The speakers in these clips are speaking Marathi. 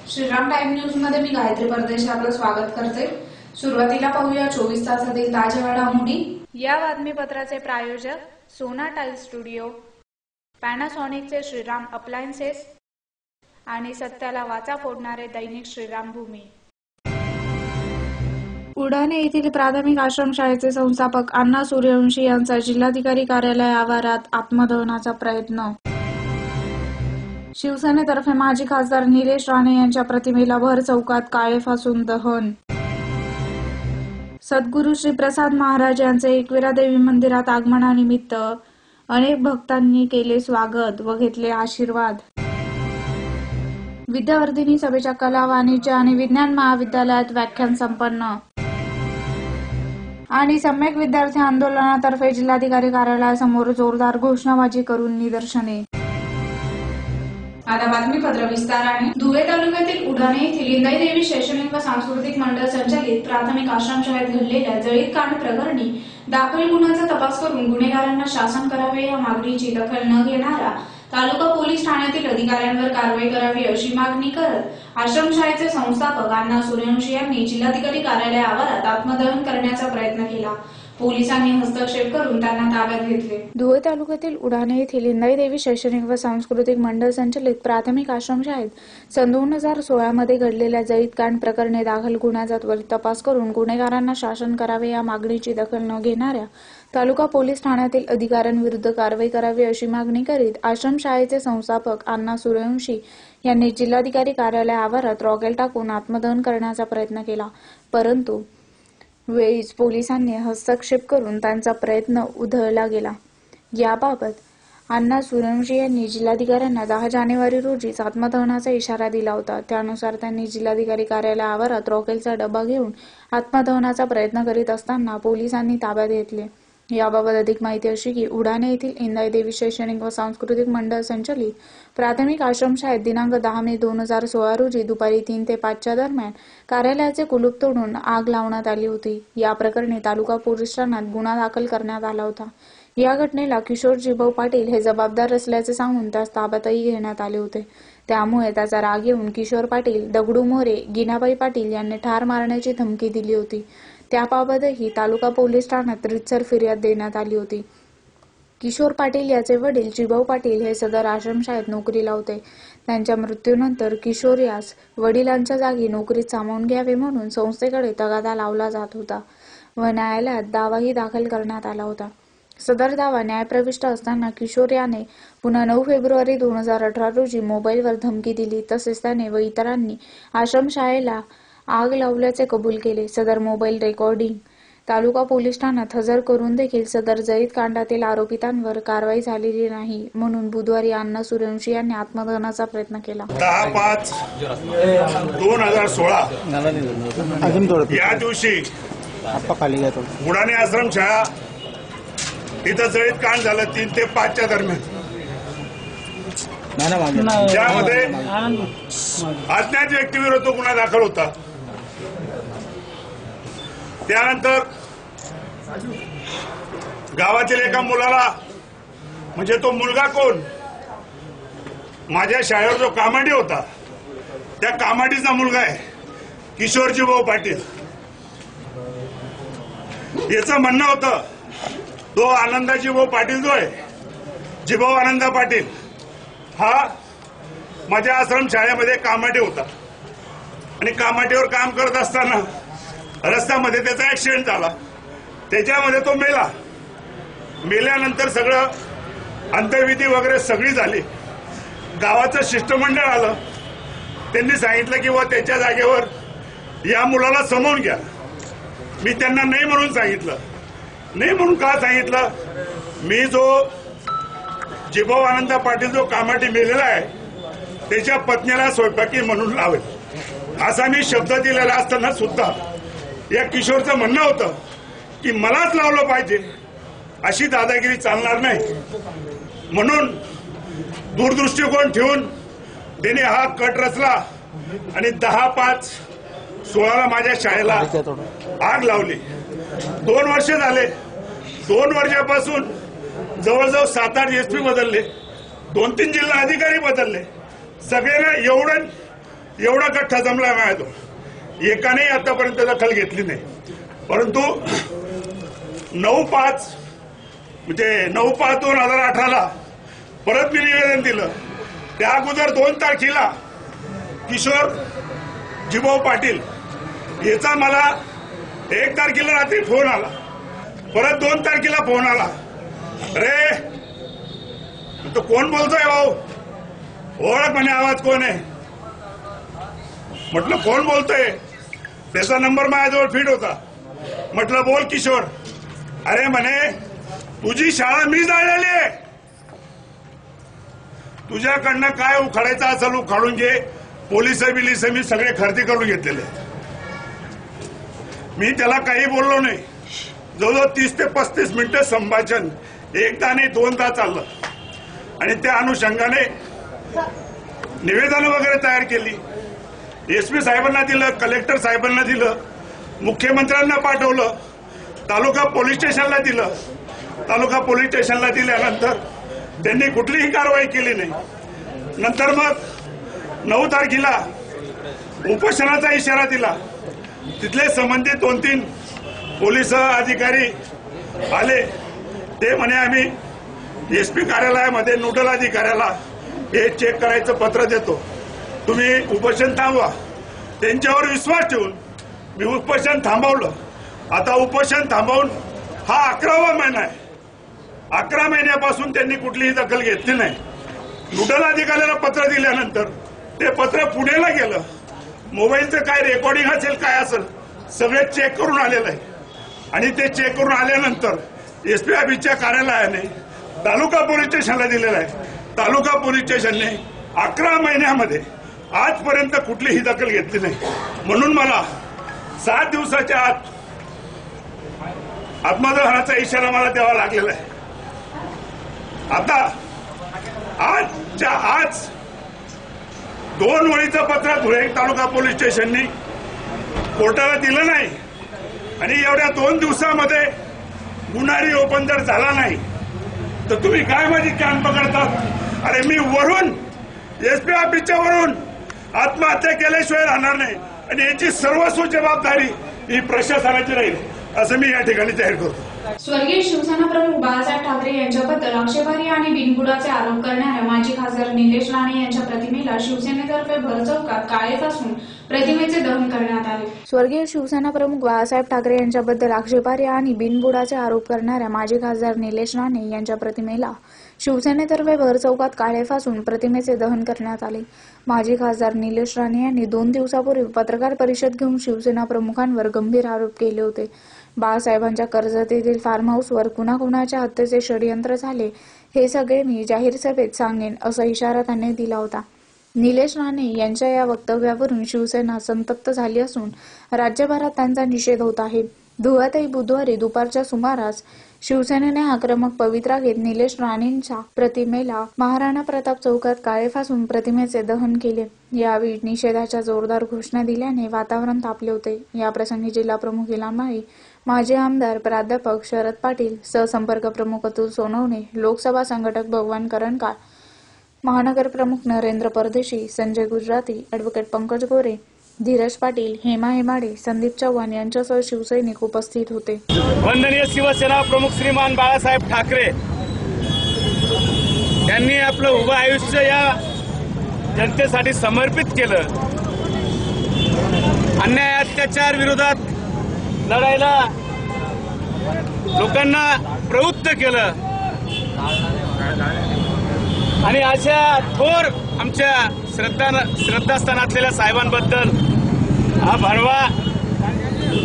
श्रीराम टाइम न्यूज मध्ये मी गायत्री परदेशी आपलं स्वागत करते। सुरुवातीला पाहूया 24 तासातील ताज्या घडामोडी। या बातमीपत्राचे प्रायोजक सोना टाइल स्टुडिओ, पॅनासॉनिकचे श्रीराम अप्लायन्सेस आणि सत्याला वाचा फोडणारे दैनिक श्रीराम भूमी। उडाणे येथील प्राथमिक आश्रमशाळेचे संस्थापक अण्णा सूर्यवंशी यांचा जिल्हाधिकारी कार्यालय आवारात आत्मदहनाचा प्रयत्न। शिवसेनेतर्फे माजी खासदार निलेश राणे यांच्या प्रतिमेला भर चौकात काळे फासून दहन। सद्गुरू श्री प्रसाद महाराज यांचे एकविरा देवी मंदिरात आगमनानिमित्त अनेक भक्तांनी केले स्वागत व घेतले आशीर्वाद। विद्यावर्धिनी सभेच्या कला, वाणिज्य आणि विज्ञान महाविद्यालयात व्याख्यान संपन्न। आणि सम्यक विद्यार्थी आंदोलनातर्फे जिल्हाधिकारी कार्यालयासमोर जोरदार घोषणाबाजी करून निदर्शने। आता बातमीपत्र विस्ताराने। धुळे तालुक्यातील उडाणे येथील इंदाई देवी शैक्षणिक व सांस्कृतिक मंडळ संचालित प्राथमिक आश्रमशाळेत घडलेल्या जळीत कांड प्रकरणी दाखल गुन्ह्याचा तपास करून गुन्हेगारांना शासन करावे या मागणीची दखल न घेणाऱ्या तालुका पोलीस ठाण्यातील अधिकाऱ्यांवर कारवाई करावी अशी मागणी करत आश्रमशाळेचे संस्थापक अण्णा सूर्यवंशी यांनी जिल्हाधिकारी कार्यालय आवारात आत्मदहन करण्याचा प्रयत्न केला। पोलिसांनी हस्तक्षेप करून त्यांना ताब्यात घेतले। धुळे तालुक्यातील उडाणे येथील इंदाई देवी शैक्षणिक व सांस्कृतिक मंडळ संचलित प्राथमिक आश्रमशाळेत सन 2016 मध्ये घडलेल्या जळीत कांड प्रकरणी दाखल गुन्ह्याचा त्वरित तपास करून गुन्हेगारांना शासन करावे या मागणीची दखल न घेणाऱ्या तालुका पोलीस ठाण्यातील अधिकाऱ्यांविरुद्ध कारवाई करावी अशी मागणी करीत आश्रमशाळेचे संस्थापक अण्णा सूर्यवंशी यांनी जिल्हाधिकारी कार्यालय आवारात रॉकेल टाकून आत्मदहन करण्याचा प्रयत्न केला, परंतु वेळीच पोलिसांनी हस्तक्षेप करून त्यांचा प्रयत्न उधळला गेला। याबाबत अण्णा सूर्यवंशी यांनी जिल्हाधिकाऱ्यांना 10 जानेवारी रोजीच आत्मदहनाचा इशारा दिला होता। त्यानुसार त्यांनी जिल्हाधिकारी कार्यालय आवारात रॉकेलचा डबा घेऊन आत्मदहनाचा प्रयत्न करीत असताना पोलिसांनी ताब्यात घेतले। याबाबत अधिक माहिती अशी की उडाणे येथील इंदाई देवी शैक्षणिक व सांस्कृतिक मंडळ संचलित प्राथमिक आश्रमशाळेत दिनांक 10 मे 2016 रोजी दुपारी 3 ते 5 दरम्यान कार्यालयाचे कुलूप तोडून आग लावण्यात आली होती। या प्रकरणी तालुका पोलीस ठाण्यात गुन्हा दाखल करण्यात आला होता। या घटनेला किशोर जिभाऊ पाटील हे जबाबदार असल्याचे सांगून त्यास ताब्यातही घेण्यात आले होते। त्यामुळे त्याचा राग येऊन किशोर पाटील, दगडू मोरे, गिनाबाई पाटील यांनी ठार मारण्याची धमकी दिली होती। त्याबाबतही तालुका पोलीस ठाण्यात रितसर फिर्याद देण्यात आली होती। किशोर पाटील याचे वडील जिभाऊ पाटील हे सदर आश्रमशाळेत नोकरीला होते। त्यांच्या मृत्यूनंतर किशोर यास वडिलांच्या जागी नोकरीत सामावून घ्यावे म्हणून संस्थेकडे तगादा लावला जात होता व न्यायालयात दावाही दाखल करण्यात आला होता। सदर दावा न्यायप्रविष्ट असताना किशोर याने पुन्हा 9 फेब्रुवारी 2018 रोजी मोबाईलवर धमकी दिली। तसेच त्याने व इतरांनी आश्रमशाळेला आग लावल्याचे कबूल केले। सदर मोबाईल रेकॉर्डिंग तालुका पोलीस ठाण्यात हजर करून देखील सदर जळीत कांडातील आरोपितांवर कारवाई झालेली नाही, म्हणून बुधवारी अण्णा सूर्यवंशी यांनी आत्मदहनाचा प्रयत्न केला। 10/5/2016 या दिवशी उडाणे आश्रमशाळा इथं जळीत कांड झालं 3 ते 5 दरम्यान, ज्यामध्ये अज्ञात व्यक्तीविरुद्ध गुन्हा दाखल होता। त्यानंतर गावातील एका मुलाला, म्हणजे तो मुलगा कोण, माझ्या शाळेवर जो कामाडी होता त्या कामाडीचा मुलगा आहे किशोर जिभाऊ पाटील। याचं म्हणणं होतं तो आनंदा जिभाऊ पाटील जो आहे, जिभाऊ आनंदा पाटील हा माझ्या आश्रम शाळेमध्ये कामाडी होता आणि कामाटीवर काम करत असताना रस्त्यामध्ये त्याचा ऍक्सिडेंट झाला। त्याच्यामध्ये तो मेला। मेल्यानंतर सगळं अंत्यविधी वगैरे सगळी झाली। गावाचं शिष्टमंडळ आलं। त्यांनी सांगितलं की त्याच्या जागेवर या मुलाला समवून घ्या। मी त्यांना नाही म्हणून सांगितलं। नाही म्हणून का सांगितलं, मी जो जिभाऊ आनंदा पाटील जो कामाटी मेलेला आहे त्याच्या पत्नीला स्वयंपाकी म्हणून लावेल असा मी शब्द दिलेला असताना सुद्धा या किशोरचं म्हणणं होतं की मलाच लावलं पाहिजे, अशी दादागिरी चालणार नाही। म्हणून दूरदृष्टिकोन ठेवून त्याने हा कट रचला आणि 10/5/16 माझ्या शाळेला आग लावली। 2 वर्ष झाले। 2 वर्षापासून जवळजवळ 7-8 एसपी बदलले, 2-3 जिल्हा अधिकारी बदलले। सगळ्यांना एवढं एवढा गठ्ठा जमला माझ्याजवळ, एकाने आतापर्यंत दखल घेतली नाही. परंतु 9/5 म्हणजे 9/5/2018 परत मी निवेदन दिलं. त्या अगोदर 2 तारखेला किशोर जिभाऊ पाटील याचा मला 1 तारखेला रात्री फोन आला, परत 2 तारखेला फोन आला. अरे तो कोण बोलतोय भाऊ, ओळख म्हणे, आवाज कोण आहे. म्हटलं कोण बोलतोय, त्याचा नंबर माझ्याजवळ फीड होता. म्हटलं बोल किशोर. अरे म्हणे तुझी शाळा मी जाळलेली आहे, तुझ्याकडनं काय उखाडायचं असेल उखाडून घे, पोलिस बिलिस मी सगळे खरेदी करून घेतलेले. मी त्याला काही बोललो नाही. जवळजवळ 30 ते 35 मिनिटं संभाषण एकदा नाही 2दा चाललं. आणि त्या अनुषंगाने निवेदन वगैरे तयार केली. एसपी साहेबांना दिलं, कलेक्टर साहेबांना दिलं, मुख्यमंत्र्यांना पाठवलं, तालुका पोलीस स्टेशनला दिलं. तालुका पोलीस स्टेशनला दिल्यानंतर त्यांनी कुठलीही कारवाई केली नाही. नंतर मग 9 तारखेला उपोषणाचा इशारा दिला. तिथले संबंधित 2-3 पोलीस अधिकारी आले. ते म्हणे आम्ही एसपी कार्यालयामध्ये नोडल अधिकाऱ्याला हे चेक करायचं पत्र देतो, तुम्ही उपोषण थांबवा. त्यांच्यावर विश्वास ठेवून मी उपोषण थांबवलं. आता उपोषण थांबवून हा 11वा महिना आहे. 11 महिन्यापासून त्यांनी कुठलीही दखल घेतली नाही. नोडल अधिकाऱ्याला पत्र दिल्यानंतर ते पत्र पुण्याला गेलं. मोबाईलचं काय रेकॉर्डिंग असेल काय असेल सगळे चेक करून आलेलं आहे. आणि ते चेक करून आल्यानंतर एसपी ऑफिसच्या कार्यालयाने तालुका पोलीस स्टेशनला दिलेलं आहे. तालुका पोलीस स्टेशनने 11 महिन्यामध्ये आजपर्यंत कुठलीही दखल घेतली नाही. म्हणून मला 7 दिवसाच्या आत आत्मदहनाचा इशारा मला द्यावा लागलेला आहे. आता आजच्या आज 2 वळीचं पत्र धुळे तालुका पोलीस स्टेशननी कोर्टाला दिलं नाही. आणि एवढ्या 2 दिवसामध्ये गुन्हारी ओपन जर झाला नाही तर तुम्ही काय माझी कान पकडतात. अरे मी वरून एसपी ऑफिसच्या वरून आत्महत्या केल्याशिवाय राहणार नाही. आणि याची सर्वस्व जबाबदारी ही प्रशासनाची राहील असं मी या ठिकाणी जाहीर करतो. स्वर्गीय शिवसेना प्रमुख बाळासाहेब ठाकरे यांच्याबद्दल आक्षेपार्ह आणि बिनबुडाचे आरोप करणाऱ्या माजी खासदार निलेश राणे यांच्या प्रतिमेला शिवसेनेतर्फे भर चौकात काळे फासून प्रतिमेचे दहन करण्यात आले. स्वर्गीय शिवसेना प्रमुख बाळासाहेब ठाकरे यांच्याबद्दल आक्षेपार्ह आणि बिनबुडाचे आरोप करणाऱ्या माजी खासदार निलेश राणे यांच्या प्रतिमेला शिवसेनेतर्फे भर चौकात काळे फासून प्रतिमेचे दहन करण्यात आले. माजी खासदार निलेश राणे यांनी 2 दिवसापूर्वी पत्रकार परिषद घेऊन शिवसेना प्रमुखांवर गंभीर आरोप केले होते. बाळासाहेबांच्या कर्जत येथील फार्म हाऊसवर कुणाकुणाच्या हत्येचे षडयंत्र झाले हे सगळे मी जाहीर सभेत सांगेन असा इशारा त्यांनी दिला होता. निलेश राणे यांच्या या वक्तव्यावरून शिवसेना संतप्त झाली असून राज्यभरात त्यांचा निषेध होत आहे. धुळ्यातही बुधवारी दुपारच्या सुमारास शिवसेनेने आक्रमक पवित्रा घेत निलेश राणेंच्या प्रतिमेला महाराणा प्रताप चौकात काळे फासून प्रतिमेचे दहन केले. यावेळी निषेधाच्या जोरदार घोषणा दिल्याने वातावरण तापले होते. याप्रसंगी जिल्हा प्रमुख इलाम माळी, माजी आमदार प्राध्यापक शरद पाटील, सहसंपर्क प्रमुख अतुल सोनवणे, लोकसभा संघटक भगवान करणकार, महानगर प्रमुख नरेंद्र परदेशी, संजय गुजराती, ॲडव्होकेट पंकज गोरे, धीरज पाटील, हेमा हेमाडे, संदीप चव्हाण यांच्यासह शिवसैनिक उपस्थित होते. वंदनीय शिवसेना प्रमुख श्रीमान बाळासाहेब ठाकरे यांनी आपलं उभं आयुष्य या जनतेसाठी समर्पित केलं. अन्याय अत्याचार विरोधात लढायला लोकांना प्रवृत्त केलं. आणि अशा थोर आमच्या श्रद्धास्थान असलेल्या साहेबांबद्दल हा भरवा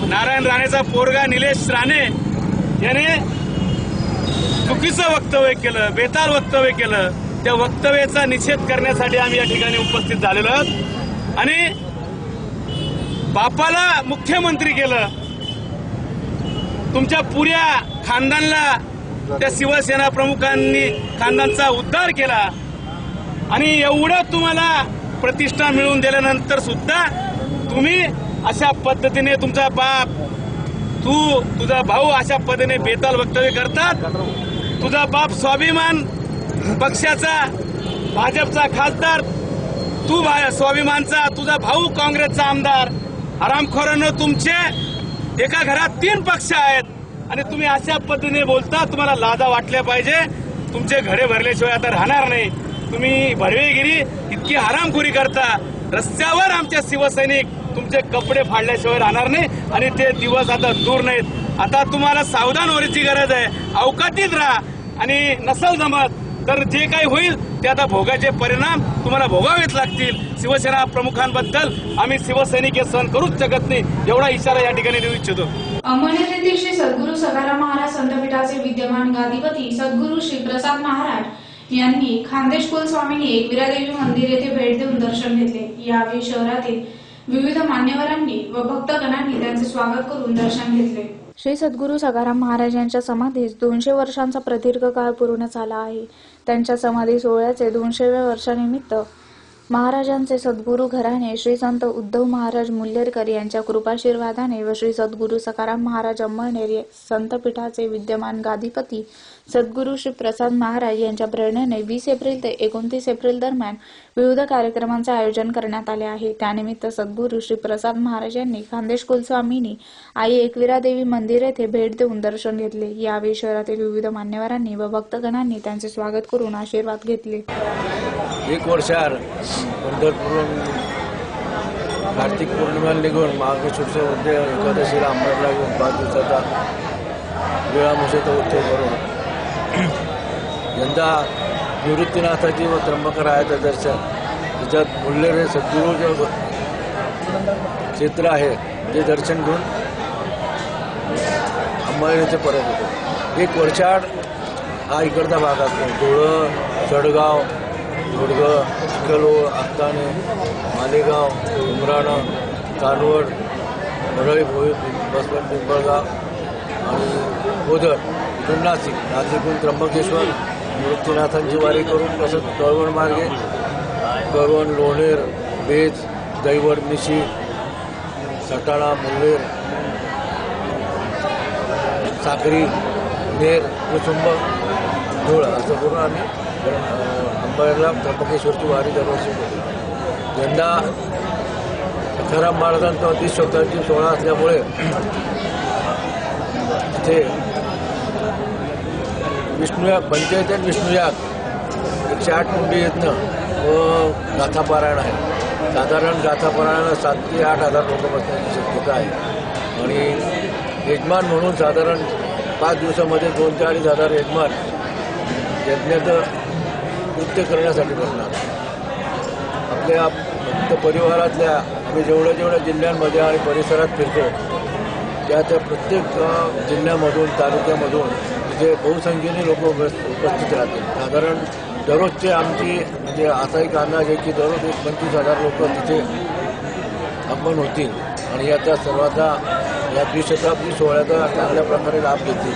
नारायण राणेचा पोरगा निलेश राणे याने चुकीचं वक्तव्य केलं, बेताल वक्तव्य केलं. त्या वक्तव्याचा निषेध करण्यासाठी आम्ही या ठिकाणी उपस्थित झालेलो आहोत. आणि बापाला मुख्यमंत्री केलं, तुमच्या पुऱ्या खानदानला त्या शिवसेना प्रमुखांनी खानदानचा उद्धार केला. आणि एवढं तुम्हाला प्रतिष्ठा मिळवून दिल्यानंतर सुद्धा तुम्ही अशा पद्धतीने तुमचा बाप तुझा भाऊ अशा पद्धतीने बेताल वक्तव्य करतात. तुझा बाप स्वाभिमान पक्षाचा भाजपचा खासदार तू स्वाभिमानचा, तुझा भाऊ काँग्रेसचा आमदार, हरामखोरानं तुमचे एका घरात 3 पक्ष आहेत आणि तुम्ही अशा पद्धतीने बोलता. तुम्हाला लाजा वाटल्या पाहिजे. तुमचे घरे भरल्याशिवाय आता राहणार नाही. तुम्ही भरवेगिरी इतकी हरामखोरी करता. रस्त्यावर आमचे शिवसैनिक तुमचे कपडे फाडल्याशिवाय राहणार नाही आणि ते दिवस आता दूर नाहीत. आता तुम्हाला सावधान होण्याची गरज आहे. अवकातीत राहा आणि नसल जमत तर जे काही होईल ते आता भोगाचे परिणाम तुम्हाला भोगावेच लागतील. शिवसेना प्रमुखांबद्दल आम्ही शिवसैनिक हे सहन करूच शकत नाही, एवढा इशारा या ठिकाणी देऊ इच्छितो. अमळनेर येथील श्री सद्गुरू सखाराम महाराज संतपीठाचे विद्यमान गादीपती सद्गुरू श्री प्रसाद महाराज यांनी खानदेश कुलस्वामिनी एकविरादेवी मंदिर येथे भेट देऊन दर्शन घेतले. यावेळी शहरातील विविध मान्यवरांनी व भक्तगणांनी त्यांचे स्वागत करून दर्शन घेतले. श्री सद्गुरू सखाराम महाराज यांच्या समाधीस 200 वर्षांचा प्रदीर्घ काळ पूर्ण झाला आहे. त्यांच्या समाधी सोहळ्याचे 200व्या वर्षानिमित्त महाराजांचे सद्गुरू घराणे श्री संत उद्धव महाराज मुल्लेरकर यांच्या कृपाशीर्वादाने व श्री सद्गुरू सखाराम महाराज अमळनेर संतपीठाचे विद्यमान गादीपती सद्गुरू श्री प्रसाद महाराज यांच्या प्रेरणेने 20 एप्रिल ते 29 एप्रिल दरम्यान विविध कार्यक्रमांचे आयोजन करण्यात आले आहे. त्यानिमित्त सद्गुरू श्री प्रसाद महाराज यांनी खानदेश कुलस्वामिनी आई एकविरादेवी मंदिर येथे भेट देऊन दर्शन घेतले. यावेळी शहरातील विविध मान्यवरांनी व भक्तगणांनी त्यांचे स्वागत करून आशीर्वाद घेतले. 1 वर्षार पंढरपूरून कार्तिक पौर्णिमेला निघून मार्गशीर्ष उद्या एकादशीला अंबरला येऊन 5 दिवसाचा वेळामुशेचा उत्सव करून यंदा निवृत्तीनाथाची व त्र्यंबकरायाचं दर्शन, त्याच्यात मुल्लेर हे सद्गुरूचे क्षेत्र आहे ते दर्शन घेऊन अंबळनेरचे परत होतो. 1 वर्षाआड हा इकडचा भाग असतो. धुळं, चडगाव, गुडगाव, चिखलोळ, आस्ताने, मालेगाव, उमराणं, कानवड, परळी, भोई, बसवंत, पिंपळगाव आणि ओझर, इथून नाशिकहून त्र्यंबकेश्वर निवृत्तीनाथांची वारी करून तसंच कळवण मार्गे कळवण, लोणेर, बेज, दैवड, निशी, सटाणा, मुल्लेर, साक्री, नेर, कुसुंब, धुळ असं करून आम्ही अंबळनेरला त्र्यंबकेश्वरची वारी दरवर्षी होती. यंदा सखाराम महाराजांचा 30 शताब्दी सोहळा असल्यामुळे तिथे विष्णुयाग, पंचायत विष्णुयाग 108 कुंडी यज्ञ व गाथापारायण आहे. साधारण गाथापारायणाला 7,000 ते 8,000 लोक बसण्याची शक्यता आहे आणि यजमान म्हणून साधारण 5 दिवसामध्ये 2,000 ते 2,500 यजमान यज्ञाचं कृत्य करण्यासाठी बसणार. आपल्या भक्त परिवारातल्या आम्ही जेवढ्या जिल्ह्यांमध्ये आणि परिसरात फिरतो त्या प्रत्येक जिल्ह्यामधून, तालुक्यामधून तिथे बहुसंख्येने लोक उपस्थित राहतील. साधारण दररोजचे आमची म्हणजे असा एक अंदाज आहे की दररोज 25,000 लोक तिथे आपण होतील आणि याचा सर्वांचा या द्विशताब्दी सोहळ्याचा चांगल्या प्रकारे लाभ घेतील.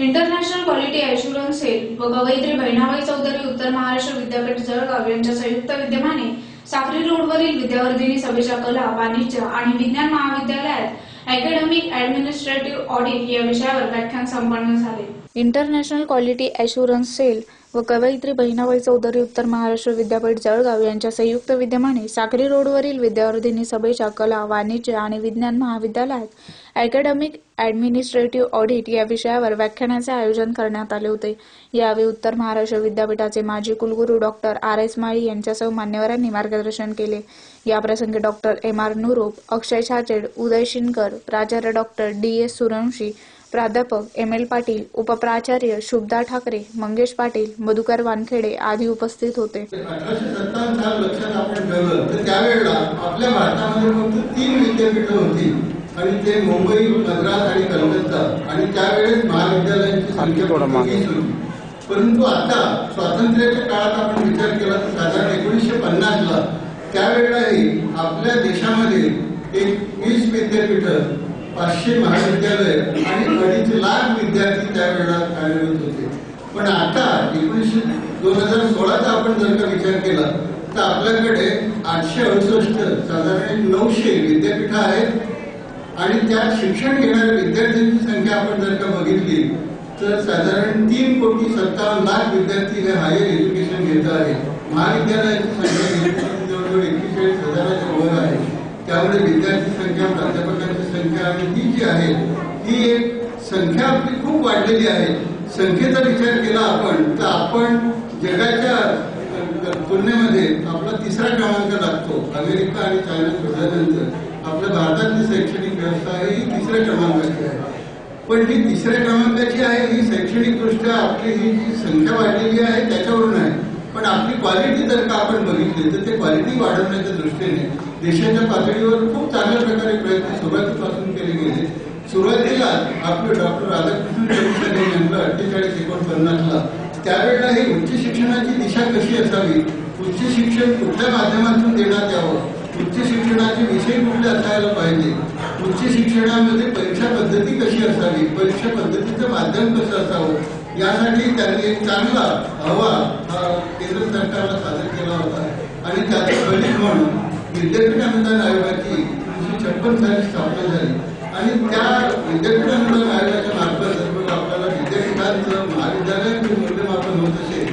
इंटरनॅशनल क्वालिटी ॲश्युरन्स सेल व कवयित्री बहिणाबाई चौधरी उत्तर महाराष्ट्र विद्यापीठ जळगाव यांच्या संयुक्त विद्यमाने साक्री रोडवरील विद्यावर्धिनी सभेच्या कला, वाणिज्य आणि विज्ञान महाविद्यालयात अकॅडमिक ॲडमिनिस्ट्रेटिव्ह ऑडिट या विषयावर व्याख्यान संपन्न झाले. इंटरनॅशनल क्वालिटी ॲश्युरन्स सेल व कवयित्री बहिणाबाई चौधरी उत्तर महाराष्ट्र विद्यापीठ जळगाव यांच्या संयुक्त विद्यमाने साक्री रोडवरील विद्यावर्धिनी सभेच्या कला, वाणिज्य आणि विज्ञान महाविद्यालयात अकॅडमिक ॲडमिनिस्ट्रेटिव्ह ऑडिट या विषयावर व्याख्यानाचे आयोजन करण्यात आले होते. यावेळी उत्तर महाराष्ट्र विद्यापीठाचे माजी कुलगुरू डॉक्टर R.S. माळी यांच्यासह मान्यवरांनी मार्गदर्शन केले. याप्रसंगी डॉक्टर M.R. नुरूप, अक्षय छाजेड, उदय शिनकर, प्राचार्य डॉक्टर D.S. सूर्यवंशी, प्राध्यापक M.L. पाटील, उपप्राचार्य शुभदा ठाकरे, मंगेश पाटील, मधुकर वानखेडे आदी उपस्थित होते. 1857 साल लक्षात आपण ठेवलं तर त्यावेळेला आपल्या भारतामध्ये फक्त 3 विद्यापीठं होती आणि ते मुंबई, मद्रास आणि कलकत्ता आणि त्यावेळेस महाविद्यालयांची संख्या 20 होती. परंतु आता स्वातंत्र्याच्या काळात आपण विचार केला तर साधारण 1950ला त्यावेळेलाही आपल्या देशामध्ये एक 20 विद्यापीठं, 500 महाविद्यालय आणि 2.5 लाख विद्यार्थी त्यावेळेला कार्यरत होते. पण आता 2016चा आपण जर का विचार केला तर आपल्याकडे 868 साधारण 900 विद्यापीठं आहेत आणि त्यात शिक्षण घेणाऱ्या विद्यार्थ्यांची संख्या आपण जर का बघितली तर साधारण 3,57,00,000 विद्यार्थी हे हायर एज्युकेशन घेत आहेत. महाविद्यालयाची संख्या जवळजवळ 40,000च्या वर आहे. त्यामध्ये विद्यार्थी संख्या, प्राध्यापकांची संख्या आणि ही जी आहे ही एक संख्या आपली खूप वाढलेली आहे. संख्येचा विचार केला आपण तर आपण जगाच्या तुलनेमध्ये आपला 3रा क्रमांक लागतो. अमेरिका आणि चायना सोडल्यानंतर आपल्या भारतातली शैक्षणिक व्यवस्था ही 3ऱ्या क्रमांकाची आहे. पण ही 3ऱ्या क्रमांकाची आहे ही शैक्षणिकदृष्ट्या आपली ही जी संख्या वाढलेली आहे त्याच्यावरून आहे. पण आपली क्वालिटी जर का आपण बघितली तर ते क्वालिटी वाढवण्याच्या दृष्टीने देशाच्या पातळीवर खूप चांगल्या प्रकारे प्रयत्न सुरुवातीपासून केले गेले. सुरुवातीला आपलं डॉक्टर राधाकृष्णन यांचं 48-49ला त्यावेळेला ही उच्च शिक्षणाची दिशा कशी असावी, उच्च शिक्षण कुठल्या माध्यमातून देण्यात यावं, उच्च शिक्षणाचे विषय कुठले असायला पाहिजे, उच्च शिक्षणामध्ये परीक्षा पद्धती कशी असावी, परीक्षा पद्धतीचं माध्यम कसं असावं, यासाठी त्यांनी एक चांगला अहवाल केंद्र सरकारला सादर केला होता. आणि त्याचे फलित म्हणून विद्यापीठ अनुदान आयोगाची 1956 साली स्थापना झाली. आणि त्या विद्यापीठ अनुदान आयोगाच्या मार्फत आपल्याला विद्यापीठांचं महाविद्यालयांचं मूल्यमापन होत असेल.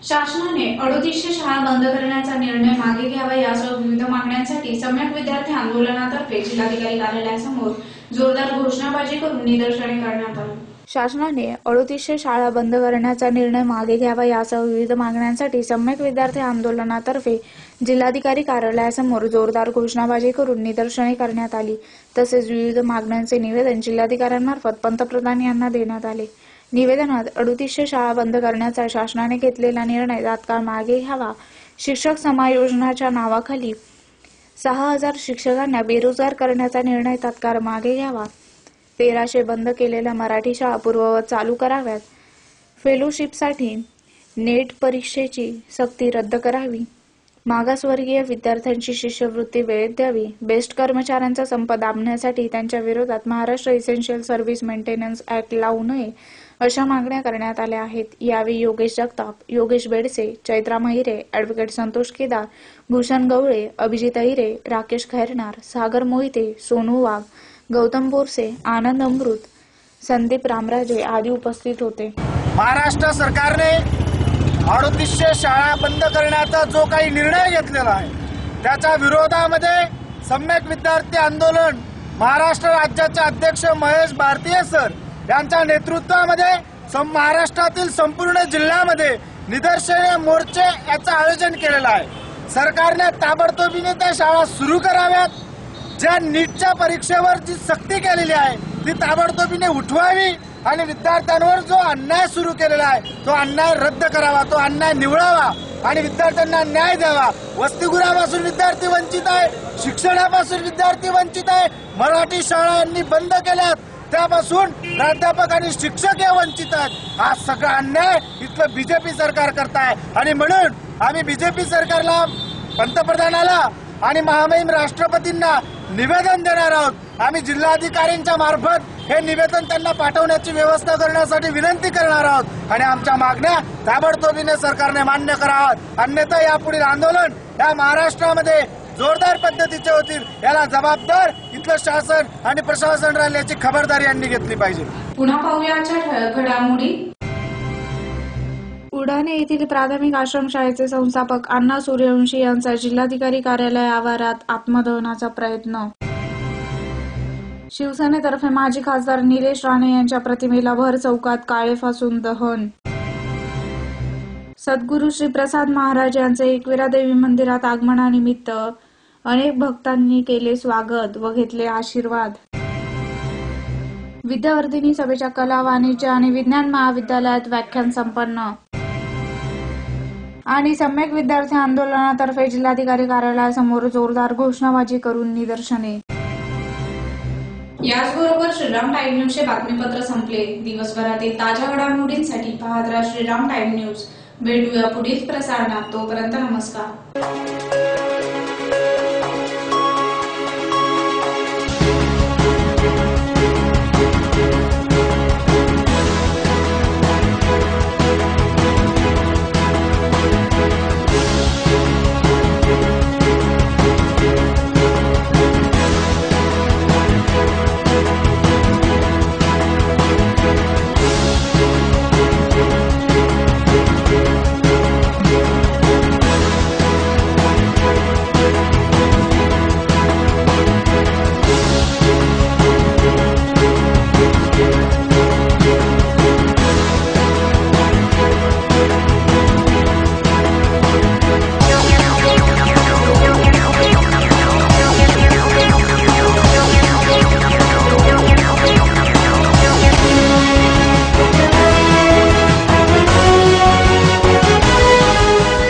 शासनाने 3800 शाळा बंद करण्याचा निर्णय मागे घ्यावा यासह विविध मागण्यांसाठी सम्यक विद्यार्थी आंदोलनातर्फे जिल्हाधिकारी कार्यालयासमोर जोरदार घोषणाबाजी करून निदर्शने करण्यात आली. शासनाने 3800 शाळा बंद करण्याचा निर्णय मागे घ्यावा यासह विविध मागण्यांसाठी सम्यक विद्यार्थी आंदोलनातर्फे जिल्हाधिकारी कार्यालयासमोर जोरदार घोषणाबाजी करून निदर्शने करण्यात आली. तसेच विविध मागण्यांचे निवेदन जिल्हाधिकाऱ्यांमार्फत पंतप्रधान यांना देण्यात आले. निवेदनात 3800 शाळा बंद करण्याचा शासनाने घेतलेला निर्णय तात्काळ मागे घ्यावा, शिक्षक समायोजनाच्या नावाखाली 6000 शिक्षकांना बेरोजगार करण्याचा निर्णय तात्काळ मागे घ्यावा, 1300 बंद केलेल्या मराठी शाळा पूर्ववत चालू कराव्यात, फेलोशिपसाठी नेट परीक्षेची सक्ती रद्द करावी, मागासवर्गीय विद्यार्थ्यांची शिष्यवृत्ती वेळेत द्यावी, बेस्ट कर्मचाऱ्यांचा संप दाबण्यासाठी त्यांच्या विरोधात Maharashtra essential service maintenance act लावू नये अशा मागण्या करण्यात आल्या आहेत. यावेळी योगेश जगताप, योगेश बेडसे, चैत्रा महिरे, ॲडव्होकेट संतोष केदार, भूषण गवळे, अभिजित अहिरे, राकेश खैरनार, सागर मोहिते, सोनू वाघ, गौतम बोरसे, आनंद अमृत, संदीप रामराजे आदी उपस्थित होते. महाराष्ट्र सरकारने 3800 शाळा बंद करण्याचा जो काही निर्णय घेतलेला आहे त्याच्या विरोधामध्ये सम्यक विद्यार्थी आंदोलन महाराष्ट्र राज्याचे अध्यक्ष महेश भारतीय सर यांच्या नेतृत्वामध्ये महाराष्ट्रातील संपूर्ण जिल्ह्यामध्ये निदर्शने, मोर्चे याचं आयोजन केलेलं आहे. सरकारने ताबडतोबीने त्या शाळा सुरू कराव्यात. ज्या नीटच्या परीक्षेवर जी सक्ती केलेली आहे ती ताबडतोबीने उठवावी आणि विद्यार्थ्यांवर जो अन्याय सुरू केलेला आहे तो अन्याय रद्द करावा, तो अन्याय निवळावा आणि विद्यार्थ्यांना न्याय द्यावा. वसतिगृहापासून विद्यार्थी वंचित आहे, शिक्षणापासून विद्यार्थी वंचित आहे, मराठी शाळा यांनी बंद केल्यात त्यापासून प्राध्यापक आणि शिक्षक हे वंचित आहेत. हा सगळा अन्याय इथलं बीजेपी सरकार करताय आणि म्हणून आम्ही बीजेपी सरकारला, पंतप्रधानाला आणि महामहिम राष्ट्रपतींना निवेदन देणार आहोत. आम्ही जिल्हाधिकाऱ्यांच्या मार्फत हे निवेदन त्यांना पाठवण्याची व्यवस्था करण्यासाठी विनंती करणार आहोत आणि आमच्या मागण्या ताबडतोबीने सरकारने मान्य कराव्यात. अन्यथा यापुढील आंदोलन या महाराष्ट्रामध्ये जोरदार पद्धतीचे होतील. याला जबाबदार इथलं शासन आणि प्रशासन राहील याची खबरदारी यांनी घेतली पाहिजे. पुन्हा पाहूयाच्या ठळक घडामोडी. उडाणे येथील प्राथमिक आश्रमशाळेचे संस्थापक अण्णा सूर्यवंशी यांचा जिल्हाधिकारी कार्यालय आवारात आत्मदहनाचा प्रयत्न. शिवसेनेतर्फे माजी खासदार निलेश राणे यांच्या प्रतिमेला भर चौकात काळे फासून दहन. सद्गुरू श्री प्रसाद महाराज यांचे एकविरा देवी मंदिरात आगमनानिमित्त अनेक भक्तांनी केले स्वागत व घेतले आशीर्वाद. विद्यावर्धिनी सभेच्या कला, वाणिज्य आणि विज्ञान महाविद्यालयात व्याख्यान संपन्न. आणि सम्यक विद्यार्थी आंदोलनातर्फे जिल्हाधिकारी कार्यालयासमोर जोरदार घोषणाबाजी करून निदर्शने. याचबरोबर श्रीराम टाइम न्यूजचे बातमीपत्र संपले. दिवसभरातील ताज्या घडामोडींसाठी पाहत राहा श्रीराम टाइम न्यूज. भेटूया पुढील प्रसारणात. तोपर्यंत नमस्कार.